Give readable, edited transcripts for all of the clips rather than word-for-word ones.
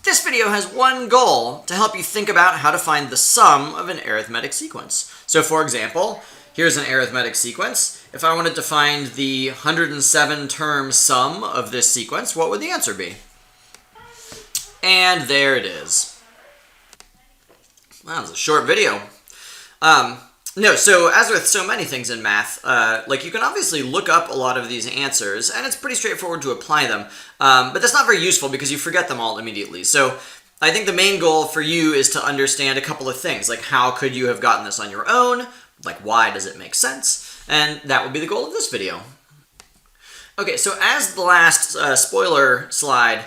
This video has one goal, to help you think about how to find the sum of an arithmetic sequence. So for example, here's an arithmetic sequence. If I wanted to find the 107 term sum of this sequence, what would the answer be? And there it is. Wow, that was a short video. So as with so many things in math, you can obviously look up a lot of these answers, and it's pretty straightforward to apply them, but that's not very useful because you forget them all immediately. So I think the main goal for you is to understand a couple of things, like how could you have gotten this on your own, like why does it make sense, and that would be the goal of this video. Okay, so as the last spoiler slide,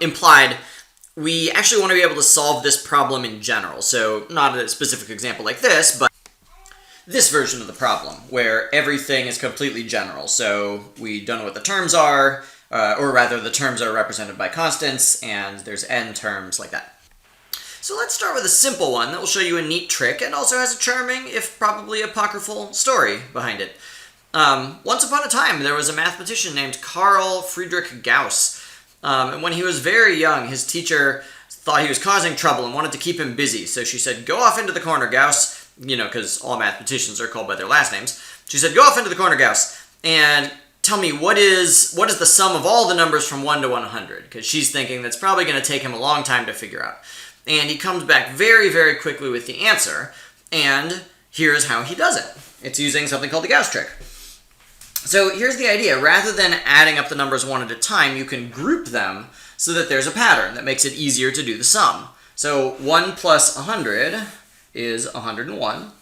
implied, we actually want to be able to solve this problem in general. So not a specific example like this, but this version of the problem, where everything is completely general. So we don't know what the terms are, or rather the terms are represented by constants, and there's n terms like that. So let's start with a simple one that will show you a neat trick, and also has a charming, if probably apocryphal, story behind it. Once upon a time, there was a mathematician named Carl Friedrich Gauss. And when he was very young, his teacher thought he was causing trouble and wanted to keep him busy. So she said, go off into the corner, Gauss, because all mathematicians are called by their last names. She said, go off into the corner, Gauss, and tell me what is the sum of all the numbers from 1 to 100? Because she's thinking that's probably going to take him a long time to figure out. And he comes back very, very quickly with the answer, and here's how he does it. It's using something called the Gauss trick. So here's the idea. Rather than adding up the numbers one at a time, you can group them so that there's a pattern that makes it easier to do the sum. So 1 plus 100 is 101,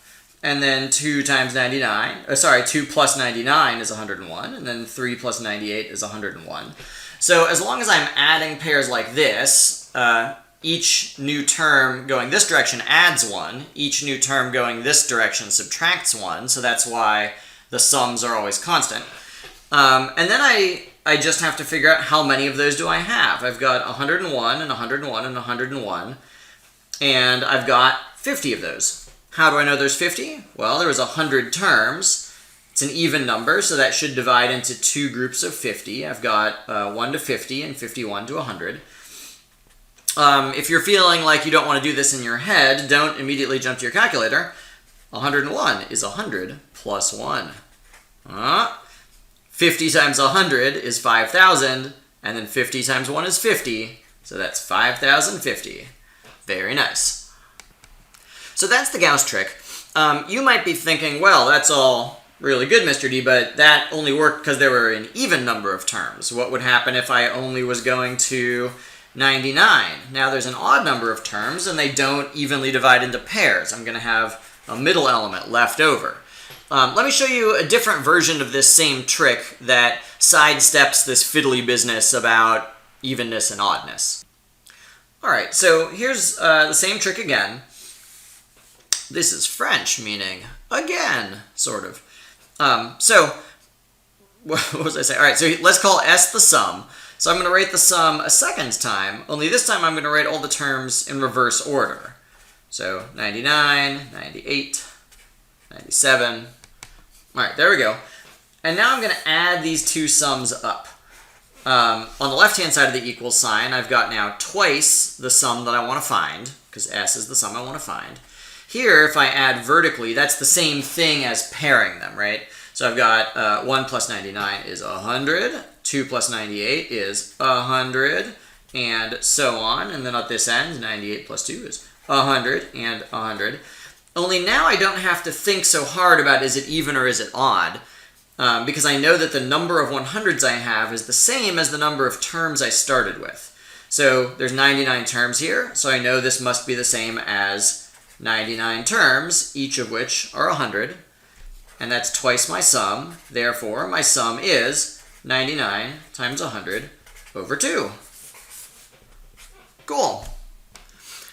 and then 2 plus 99 is 101, and then 3 plus 98 is 101. So as long as I'm adding pairs like this, each new term going this direction adds 1, each new term going this direction subtracts 1, so that's why the sums are always constant. And then I just have to figure out how many of those do I have. I've got 101 and 101 and 101, and I've got 50 of those. How do I know there's 50? Well, there was 100 terms. It's an even number, so that should divide into two groups of 50. I've got 1 to 50 and 51 to 100. If you're feeling like you don't want to do this in your head, don't immediately jump to your calculator. 101 is 100 plus 1. 50 times 100 is 5,000, and then 50 times 1 is 50, so that's 5,050. Very nice. So that's the Gauss trick. You might be thinking, well, that's all really good, Mr. D, but that only worked because there were an even number of terms. What would happen if I only was going to 99? Now there's an odd number of terms, and they don't evenly divide into pairs. I'm going to have a middle element left over. Let me show you a different version of this same trick that sidesteps this fiddly business about evenness and oddness. Alright, so here's the same trick again. This is French, meaning again, sort of. What was I saying? Alright, so let's call S the sum. So I'm going to write the sum a second time, only this time I'm going to write all the terms in reverse order. So 99, 98, 97. Alright, there we go. And now I'm going to add these two sums up. On the left-hand side of the equal sign, I've got now twice the sum that I want to find, because S is the sum I want to find. Here, if I add vertically, that's the same thing as pairing them, right? So I've got 1 plus 99 is 100, 2 plus 98 is 100, and so on. And then at this end, 98 plus 2 is 100 and 100. Only now I don't have to think so hard about is it even or is it odd, because I know that the number of 100s I have is the same as the number of terms I started with. So there's 99 terms here, so I know this must be the same as 99 terms, each of which are 100, and that's twice my sum. Therefore, my sum is 99 times 100 over 2. Cool.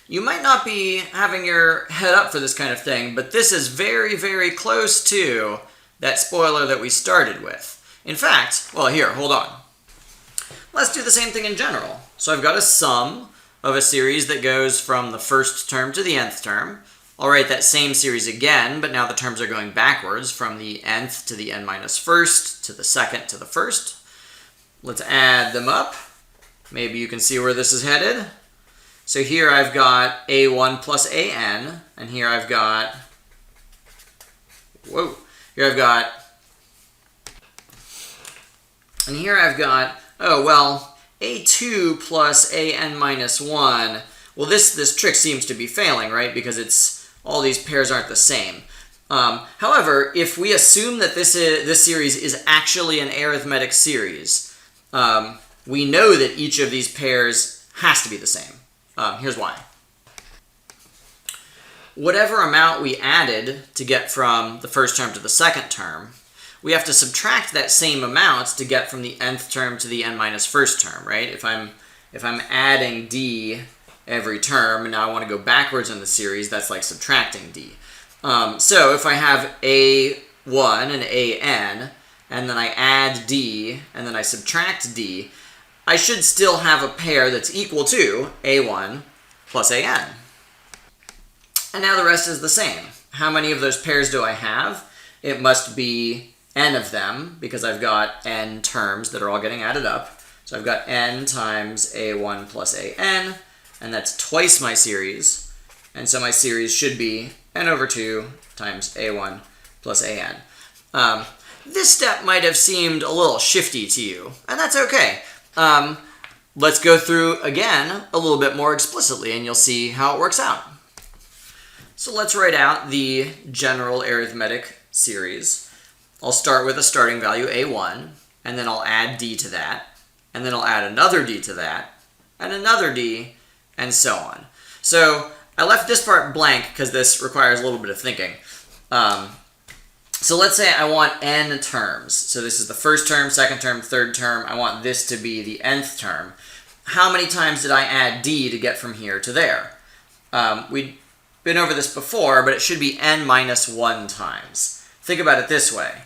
You might not be having your head up for this kind of thing, but this is very, very close to that spoiler that we started with. In fact, well, here, hold on. Let's do the same thing in general. So I've got a sum of a series that goes from the first term to the nth term. I'll write that same series again, but now the terms are going backwards from the nth to the n minus first to the second to the first. Let's add them up. maybe you can see where this is headed. So here I've got a1 plus an, and here I've got, and here I've got, oh, well, a2 plus an minus 1. Well, this trick seems to be failing, right? Because all these pairs aren't the same. However, if we assume that this series is actually an arithmetic series, we know that each of these pairs has to be the same. Here's why. Whatever amount we added to get from the first term to the second term, we have to subtract that same amount to get from the nth term to the n minus first term, right? If I'm adding d every term, and now I want to go backwards in the series, that's like subtracting d. So if I have a1 and an, and then I add d, and then I subtract d, I should still have a pair that's equal to a1 plus an. And now the rest is the same. How many of those pairs do I have? It must be n of them, because I've got n terms that are all getting added up. So I've got n times a1 plus an, and that's twice my series. And so my series should be n over 2 times a1 plus an. This step might have seemed a little shifty to you, and that's okay. Let's go through again a little bit more explicitly, and you'll see how it works out. So let's write out the general arithmetic series. I'll start with a starting value a1, and then I'll add d to that, and then I'll add another d to that, and another d, and so on. So I left this part blank because this requires a little bit of thinking. So let's say I want n terms. So this is the first term, second term, third term. I want this to be the nth term. How many times did I add d to get from here to there? We've been over this before, but it should be n minus 1 times. Think about it this way.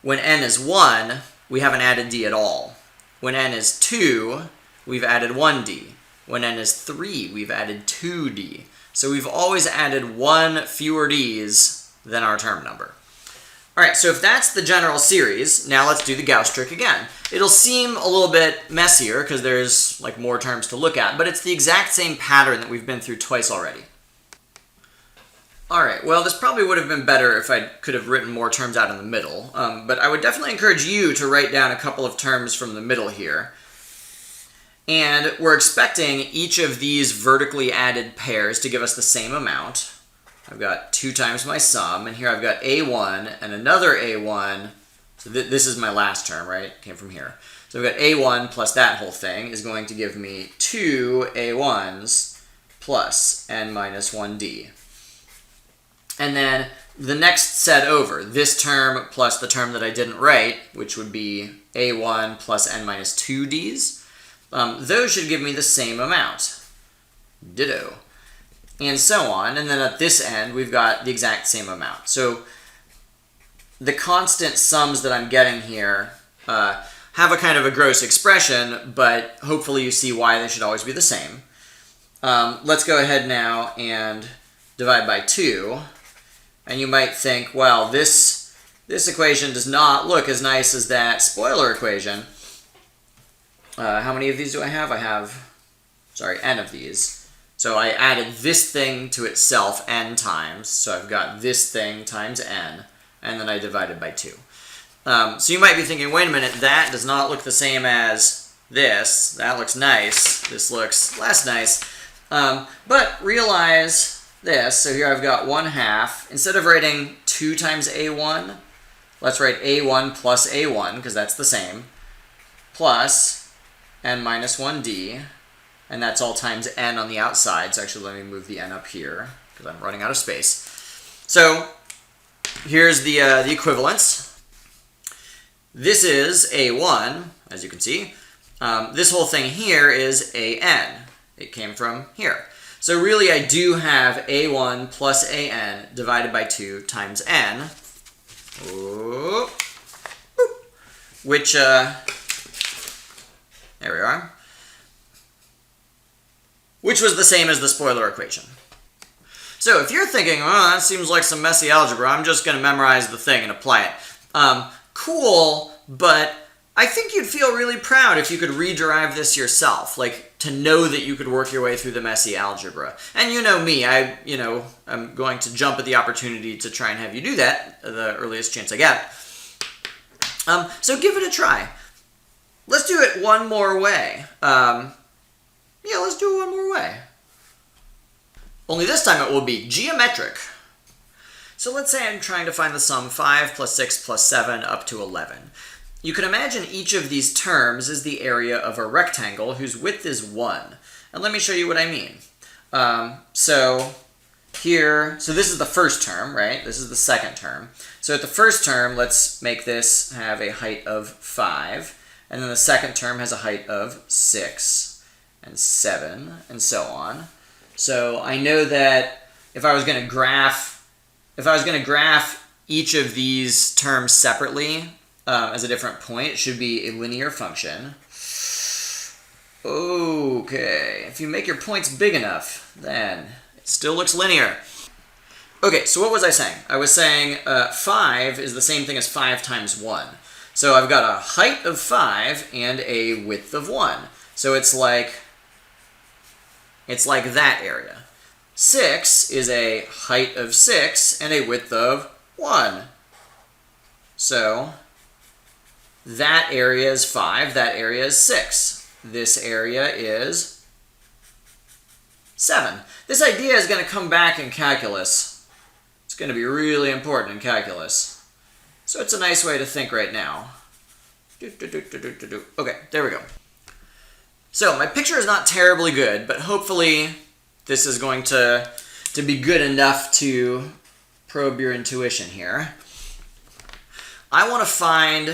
When n is 1, we haven't added d at all. When n is 2, we've added 1d. When n is 3, we've added 2d. So we've always added 1 fewer d's than our term number. All right, so if that's the general series, now let's do the Gauss trick again. It'll seem a little bit messier because there's like more terms to look at, but it's the exact same pattern that we've been through twice already. All right, well, this probably would have been better if I could have written more terms out in the middle, but I would definitely encourage you to write down a couple of terms from the middle here. And we're expecting each of these vertically added pairs to give us the same amount. I've got 2 times my sum, and here I've got a1 and another a1. So this is my last term, right? It came from here. So I've got a1 plus that whole thing is going to give me 2 a1s plus n minus 1d. And then the next set over, this term plus the term that I didn't write, which would be a1 plus n minus 2d's, those should give me the same amount. Ditto. And so on. And then at this end, we've got the exact same amount. So the constant sums that I'm getting here have a kind of a gross expression, but hopefully you see why they should always be the same. Let's go ahead now and divide by 2. And you might think, well, this equation does not look as nice as that spoiler equation. How many of these do I have? I have, n of these. So I added this thing to itself n times. So I've got this thing times n, and then I divided by 2. So you might be thinking, wait a minute, that does not look the same as this. That looks nice. This looks less nice. But realize this. So here I've got 1/2. Instead of writing 2 times a1, let's write a1 plus a1, because that's the same, plus n minus 1d. And that's all times n on the outside. So actually, let me move the n up here, because I'm running out of space. So here's the equivalence. This is a1, as you can see. This whole thing here is an. It came from here. So really, I do have a1 plus an divided by 2 times n, which, there we are, which was the same as the spoiler equation. So if you're thinking, oh, that seems like some messy algebra, I'm just going to memorize the thing and apply it. Cool, but I think you'd feel really proud if you could rederive this yourself, like to know that you could work your way through the messy algebra. And you know me, I'm going to jump at the opportunity to try and have you do that the earliest chance I get. So give it a try. Let's do it one more way. Let's do it one more way. Only this time it will be geometric. So let's say I'm trying to find the sum 5 plus 6 plus 7 up to 11. You can imagine each of these terms is the area of a rectangle whose width is 1. And let me show you what I mean. So this is the first term, right? This is the second term. So at the first term, let's make this have a height of 5. And then the second term has a height of 6 and 7 and so on. So I know that if I was going to graph each of these terms separately, as a different point, it should be a linear function. Okay, if you make your points big enough, then it still looks linear. Okay, so what was I saying? I was saying 5 is the same thing as 5 times 1. So I've got a height of 5 and a width of 1. So it's like that area. 6 is a height of 6 and a width of 1. So that area is 5, that area is 6. This area is 7. This idea is going to come back in calculus. It's going to be really important in calculus. So it's a nice way to think right now. Okay, there we go. So my picture is not terribly good, but hopefully this is going to be good enough to probe your intuition here. I want to find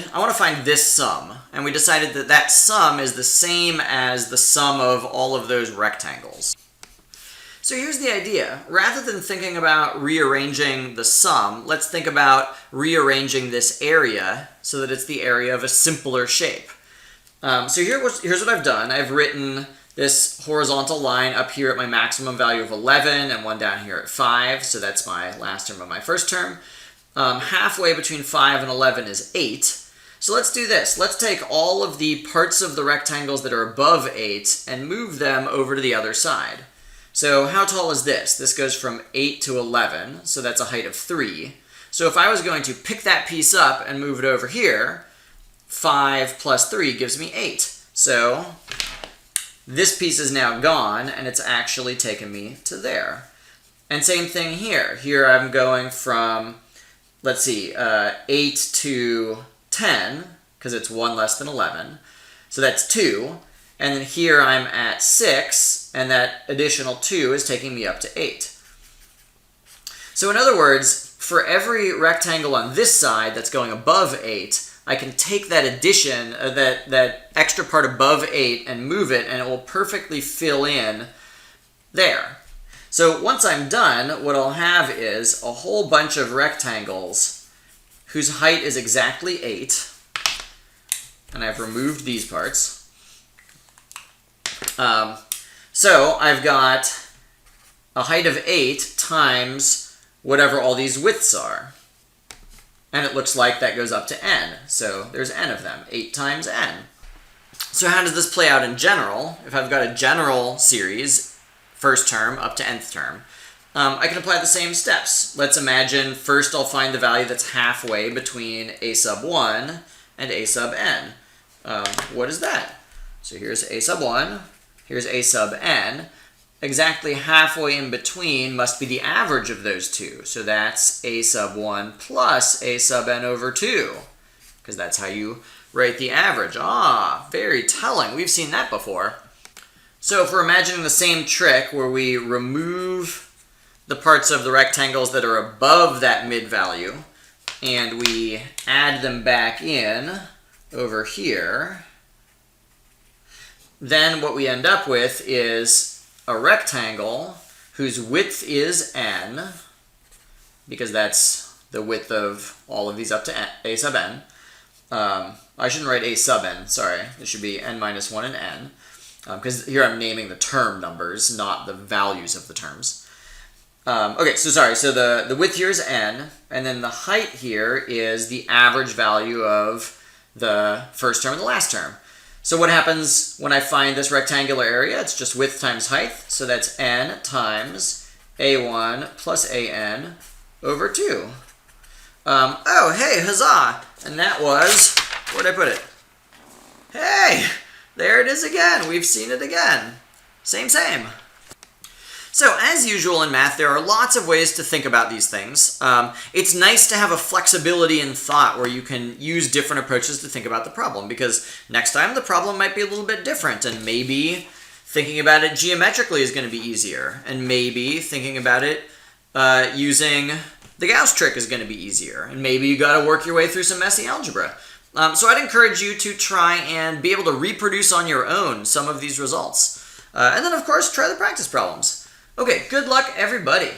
this sum, and we decided that that sum is the same as the sum of all of those rectangles. So here's the idea. Rather than thinking about rearranging the sum, let's think about rearranging this area so that it's the area of a simpler shape. So here's what I've done. I've written this horizontal line up here at my maximum value of 11 and one down here at 5, so that's my last term of my first term. Halfway between 5 and 11 is 8. So let's do this. Let's take all of the parts of the rectangles that are above 8 and move them over to the other side. So how tall is this? This goes from 8 to 11, so that's a height of 3. So if I was going to pick that piece up and move it over here, 5 plus 3 gives me 8. So this piece is now gone, and it's actually taken me to there. And same thing here. Here I'm going from, let's see, 8 to 10, because it's 1 less than 11. So that's 2. And then here I'm at 6, and that additional 2 is taking me up to 8. So in other words, for every rectangle on this side that's going above 8, I can take that addition, that extra part above 8 and move it, and it will perfectly fill in there. So once I'm done, what I'll have is a whole bunch of rectangles whose height is exactly 8, and I've removed these parts. So I've got a height of 8 times whatever all these widths are. And it looks like that goes up to n. So there's n of them, 8 times n. So how does this play out in general? If I've got a general series, first term up to nth term, I can apply the same steps. Let's imagine first I'll find the value that's halfway between a sub 1 and a sub n. What is that? So here's a sub 1, here's a sub n. Exactly halfway in between must be the average of those two. So that's a sub 1 plus a sub n over 2, because that's how you write the average. Ah, very telling. We've seen that before. So if we're imagining the same trick where we remove the parts of the rectangles that are above that mid value and we add them back in over here, then what we end up with is a rectangle whose width is n, because that's the width of all of these up to n, a sub n. I shouldn't write a sub n, sorry. It should be n minus 1 and n, because here I'm naming the term numbers, not the values of the terms. Okay, so sorry, so the width here is n, and then the height here is the average value of the first term and the last term. So what happens when I find this rectangular area? It's just width times height. So that's n times a1 plus an over 2. Oh, hey, huzzah! And that was, where'd I put it? Hey, there it is again. We've seen it again. Same. So as usual in math, there are lots of ways to think about these things. It's nice to have a flexibility in thought where you can use different approaches to think about the problem, because next time the problem might be a little bit different, and maybe thinking about it geometrically is going to be easier, and maybe thinking about it using the Gauss trick is going to be easier, and maybe you got to work your way through some messy algebra. So I'd encourage you to try and be able to reproduce on your own some of these results. And then, of course, try the practice problems. Okay, good luck, everybody.